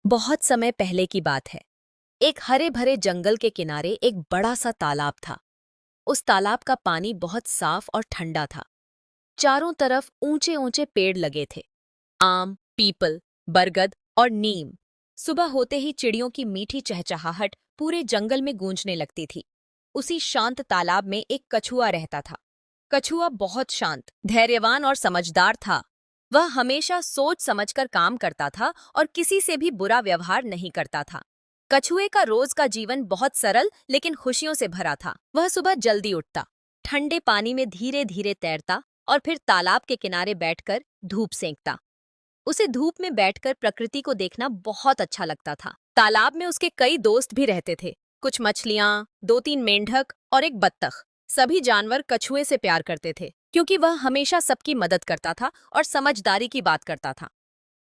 बहुत समय पहले की बात है। एक हरे भरे जंगल के किनारे एक बड़ा सा तालाब था। उस तालाब का पानी बहुत साफ और ठंडा था। चारों तरफ ऊंचे ऊंचे पेड़ लगे थे, आम, पीपल, बरगद और नीम। सुबह होते ही चिड़ियों की मीठी चहचहाहट पूरे जंगल में गूंजने लगती थी। उसी शांत तालाब में एक कछुआ रहता था। कछुआ बहुत शांत, धैर्यवान और समझदार था। वह हमेशा सोच समझकर काम करता था और किसी से भी बुरा व्यवहार नहीं करता था। कछुए का रोज का जीवन बहुत सरल लेकिन खुशियों से भरा था। वह सुबह जल्दी उठता, ठंडे पानी में धीरे धीरे तैरता और फिर तालाब के किनारे बैठकर धूप सेंकता। उसे धूप में बैठकर प्रकृति को देखना बहुत अच्छा लगता था। तालाब में उसके कई दोस्त भी रहते थे, कुछ मछलियां, दो तीन मेंढक और एक बत्तख। सभी जानवर कछुए से प्यार करते थे क्योंकि वह हमेशा सबकी मदद करता था और समझदारी की बात करता था।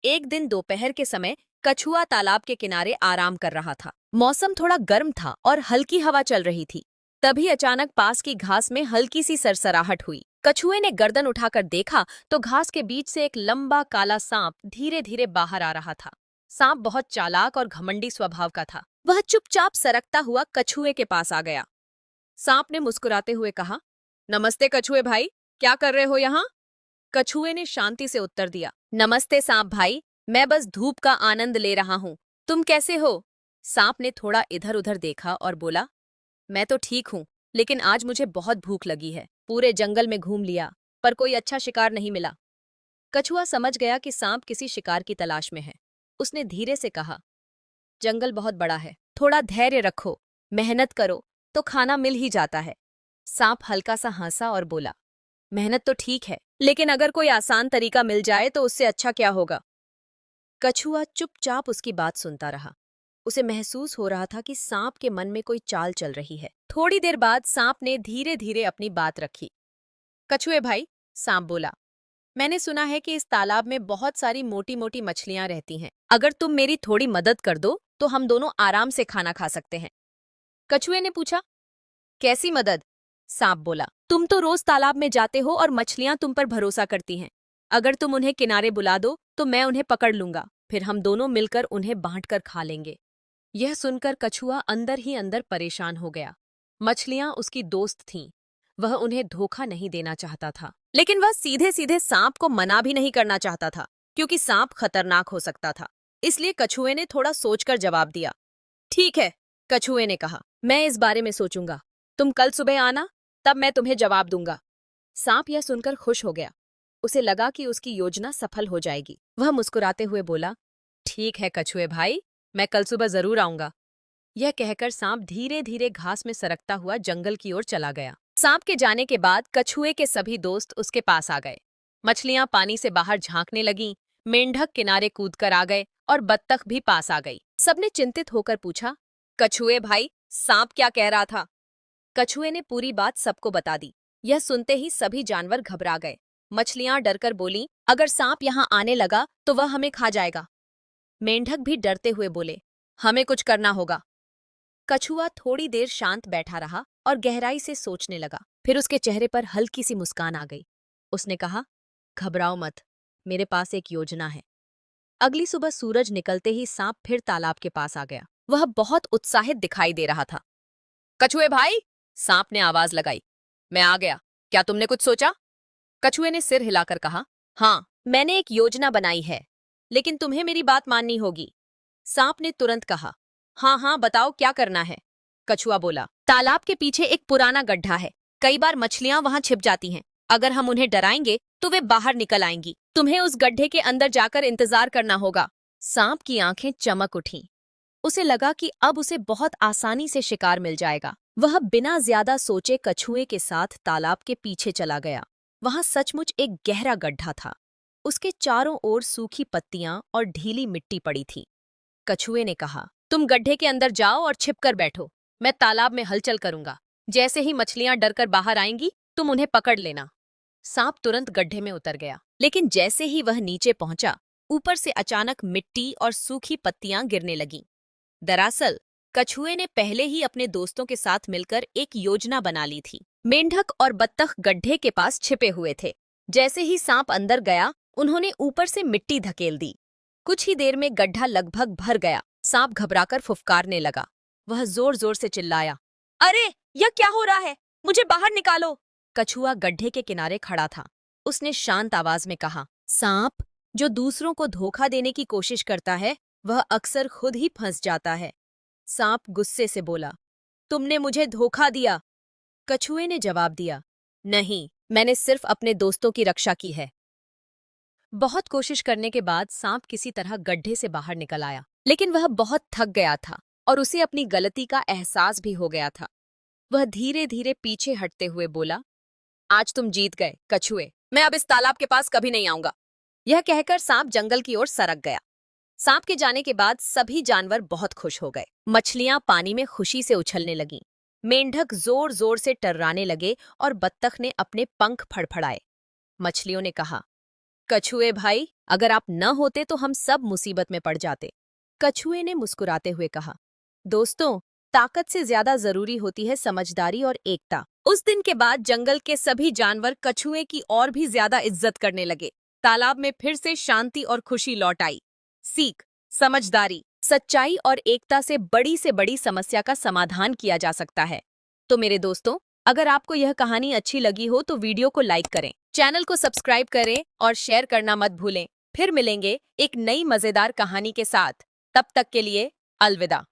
एक दिन दोपहर के समय कछुआ तालाब के किनारे आराम कर रहा था। मौसम थोड़ा गर्म था और हल्की हवा चल रही थी। तभी अचानक पास की घास में हल्की सी सरसराहट हुई। कछुए ने गर्दन उठाकर देखा तो घास के बीच से एक लंबा काला सांप धीरे धीरे बाहर आ रहा था। सांप बहुत चालाक और घमंडी स्वभाव का था। वह चुपचाप सरकता हुआ कछुए के पास आ गया। सांप ने मुस्कुराते हुए कहा, नमस्ते कछुए भाई, क्या कर रहे हो यहाँ? कछुए ने शांति से उत्तर दिया, नमस्ते सांप भाई, मैं बस धूप का आनंद ले रहा हूँ। तुम कैसे हो? सांप ने थोड़ा इधर उधर देखा और बोला, मैं तो ठीक हूँ, लेकिन आज मुझे बहुत भूख लगी है। पूरे जंगल में घूम लिया, पर कोई अच्छा शिकार नहीं मिला। कछुआ समझ गया कि सांप किसी शिकार की तलाश में है। उसने धीरे से कहा, जंगल बहुत बड़ा है, थोड़ा धैर्य रखो, मेहनत करो तो खाना मिल ही जाता है। सांप हल्का सा हंसा और बोला, मेहनत तो ठीक है, लेकिन अगर कोई आसान तरीका मिल जाए तो उससे अच्छा क्या होगा? कछुआ चुपचाप उसकी बात सुनता रहा। उसे महसूस हो रहा था कि सांप के मन में कोई चाल चल रही है। थोड़ी देर बाद सांप ने धीरे धीरे अपनी बात रखी। कछुए भाई, सांप बोला, मैंने सुना है कि इस तालाब में बहुत सारी मोटी मोटी मछलियां रहती हैं। अगर तुम मेरी थोड़ी मदद कर दो तो हम दोनों आराम से खाना खा सकते हैं। कछुए ने पूछा, कैसी मदद? सांप बोला, तुम तो रोज तालाब में जाते हो और मछलियां तुम पर भरोसा करती हैं। अगर तुम उन्हें किनारे बुला दो तो मैं उन्हें पकड़ लूंगा, फिर हम दोनों मिलकर उन्हें बांटकर खा लेंगे। यह सुनकर कछुआ अंदर ही अंदर परेशान हो गया। मछलियां उसकी दोस्त थीं। वह उन्हें धोखा नहीं देना चाहता था, लेकिन वह सीधे सीधे सांप को मना भी नहीं करना चाहता था, क्योंकि सांप खतरनाक हो सकता था। इसलिए कछुए ने थोड़ा सोचकर जवाब दिया, ठीक है। कछुए ने कहा, मैं इस बारे में सोचूंगा। तुम कल सुबह आना, तब मैं तुम्हें जवाब दूंगा। सांप यह सुनकर खुश हो गया। उसे लगा कि उसकी योजना सफल हो जाएगी। वह मुस्कुराते हुए बोला, ठीक है कछुए भाई, मैं कल सुबह जरूर आऊंगा। यह कहकर सांप धीरे धीरे घास में सरकता हुआ जंगल की ओर चला गया। सांप के जाने के बाद कछुए के सभी दोस्त उसके पास आ गए। मछलियां पानी से बाहर झांकने लगीं, मेंढक किनारे कूदकर आ गए और बत्तख भी पास आ गई। सबने चिंतित होकर पूछा, कछुए भाई, सांप क्या कह रहा था? कछुए ने पूरी बात सबको बता दी। यह सुनते ही सभी जानवर घबरा गए। मछलियां डरकर बोलीं, अगर सांप यहाँ आने लगा तो वह हमें खा जाएगा। मेंढक भी डरते हुए बोले, हमें कुछ करना होगा। कछुआ थोड़ी देर शांत बैठा रहा और गहराई से सोचने लगा। फिर उसके चेहरे पर हल्की सी मुस्कान आ गई। उसने कहा, घबराओ मत, मेरे पास एक योजना है। अगली सुबह सूरज निकलते ही सांप फिर तालाब के पास आ गया। वह बहुत उत्साहित दिखाई दे रहा था। कछुए भाई, सांप ने आवाज लगाई, मैं आ गया, क्या तुमने कुछ सोचा? कछुए ने सिर हिलाकर कहा, हाँ, मैंने एक योजना बनाई है, लेकिन तुम्हें मेरी बात माननी होगी। सांप ने तुरंत कहा, हाँ हाँ, बताओ क्या करना है। कछुआ बोला, तालाब के पीछे एक पुराना गड्ढा है, कई बार मछलियां वहां छिप जाती हैं। अगर हम उन्हें डराएंगे तो वे बाहर निकल आएंगी। तुम्हें उस गड्ढे के अंदर जाकर इंतजार करना होगा। सांप की आंखें चमक उठीं। उसे लगा कि अब उसे बहुत आसानी से शिकार मिल जाएगा। वह बिना ज्यादा सोचे कछुए के साथ तालाब के पीछे चला गया। वहां सचमुच एक गहरा गड्ढा था। उसके चारों ओर सूखी पत्तियां और ढीली मिट्टी पड़ी थी। कछुए ने कहा, तुम गड्ढे के अंदर जाओ और छिपकर बैठो, मैं तालाब में हलचल करूंगा। जैसे ही मछलियां डरकर बाहर आएंगी तुम उन्हें पकड़ लेना। सांप तुरंत गड्ढे में उतर गया, लेकिन जैसे ही वह नीचे पहुंचा, ऊपर से अचानक मिट्टी और सूखी पत्तियां गिरने लगीं। दरअसल कछुए ने पहले ही अपने दोस्तों के साथ मिलकर एक योजना बना ली थी। मेंढक और बत्तख गड्ढे के पास छिपे हुए थे। जैसे ही सांप अंदर गया, उन्होंने ऊपर से मिट्टी धकेल दी। कुछ ही देर में गड्ढा लगभग भर गया। सांप घबराकर फुफकारने लगा। वह जोर जोर से चिल्लाया, अरे यह क्या हो रहा है, मुझे बाहर निकालो। कछुआ गड्ढे के किनारे खड़ा था। उसने शांत आवाज में कहा, सांप जो दूसरों को धोखा देने की कोशिश करता है वह अक्सर खुद ही फंस जाता है। सांप गुस्से से बोला, तुमने मुझे धोखा दिया। कछुए ने जवाब दिया, नहीं, मैंने सिर्फ अपने दोस्तों की रक्षा की है। बहुत कोशिश करने के बाद सांप किसी तरह गड्ढे से बाहर निकल आया, लेकिन वह बहुत थक गया था और उसे अपनी गलती का एहसास भी हो गया था। वह धीरे धीरे पीछे हटते हुए बोला, आज तुम जीत गए कछुए, मैं अब इस तालाब के पास कभी नहीं आऊंगा। यह कहकर सांप जंगल की ओर सरक गया। सांप के जाने के बाद सभी जानवर बहुत खुश हो गए। मछलियां पानी में खुशी से उछलने लगीं। मेंढक जोर जोर से टर्राने लगे और बत्तख ने अपने पंख फड़फड़ाए। मछलियों ने कहा, कछुए भाई, अगर आप न होते तो हम सब मुसीबत में पड़ जाते। कछुए ने मुस्कुराते हुए कहा, दोस्तों, ताकत से ज्यादा जरूरी होती है समझदारी और एकता। उस दिन के बाद जंगल के सभी जानवर कछुए की और भी ज्यादा इज्जत करने लगे। तालाब में फिर से शांति और खुशी लौट आई। सीख, समझदारी, सच्चाई और एकता से बड़ी समस्या का समाधान किया जा सकता है। तो मेरे दोस्तों, अगर आपको यह कहानी अच्छी लगी हो तो वीडियो को लाइक करें, चैनल को सब्सक्राइब करें और शेयर करना मत भूलें। फिर मिलेंगे एक नई मजेदार कहानी के साथ। तब तक के लिए अलविदा।